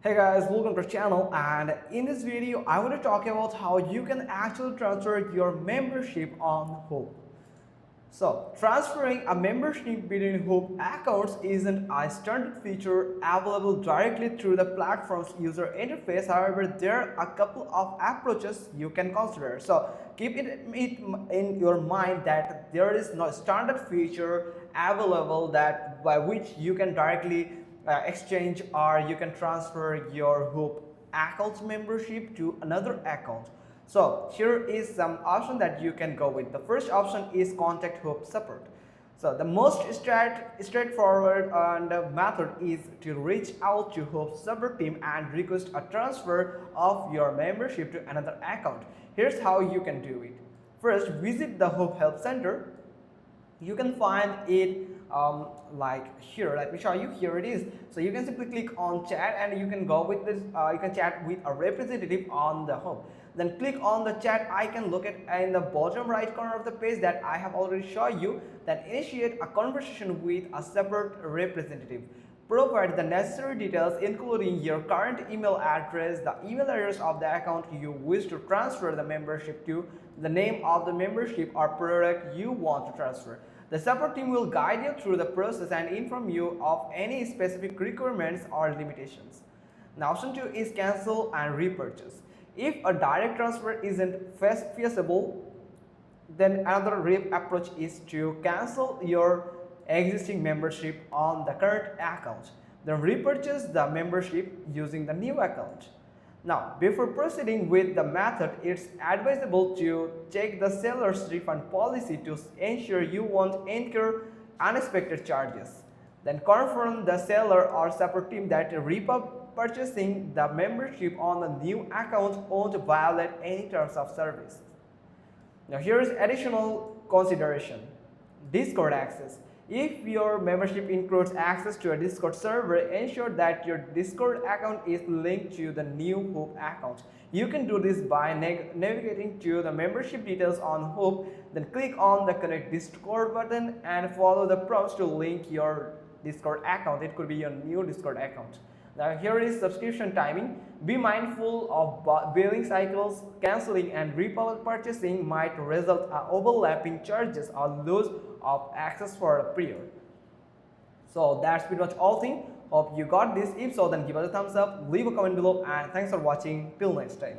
Hey guys, welcome to the channel, and in this video I want to talk about how you can actually transfer your membership on Whop. So transferring a membership between Whop accounts isn't a standard feature available directly through the platform's user interface. However, there are a couple of approaches you can consider. So keep it in your mind that there is no standard feature available that by which you can directly exchange or you can transfer your Whop account membership to another account. So here is some option that you can go with. The first option is contact Whop support. So the most straightforward method is to reach out to Whop support team and request a transfer of your membership to another account. Here's how you can do it. First, visit the Whop Help Center. You can find it like here. Let me show you. Here it is. So you can simply click on chat and you can go with this. You can chat with a representative on the home. Then click on the chat icon. Look at in the bottom right corner of the page that I have already shown you, that initiate a conversation with a separate representative. Provide the necessary details including your current email address, the email address of the account you wish to transfer the membership to, the name of the membership or product you want to transfer. The support team will guide you through the process and inform you of any specific requirements or limitations. Now option 2 is cancel and repurchase. If a direct transfer isn't feasible, then another approach is to cancel your existing membership on the current account, then repurchase the membership using the new account. Now, before proceeding with the method, it's advisable to check the seller's refund policy to ensure you won't incur unexpected charges. Then confirm the seller or support team that repurchasing the membership on the new account won't violate any terms of service. Now here is additional consideration. Discord access. If your membership includes access to a Discord server, ensure that your Discord account is linked to the new Whop account. You can do this by navigating to the membership details on Whop, then click on the connect Discord button and follow the prompts to link your Discord account. It could be your new Discord account. Now here is subscription timing. Be mindful of billing cycles. Canceling and repurchasing might result in overlapping charges or loss of access for a period. So that's pretty much all thing. Hope you got this. If so, then give us a thumbs up, leave a comment below, and thanks for watching. Till next time.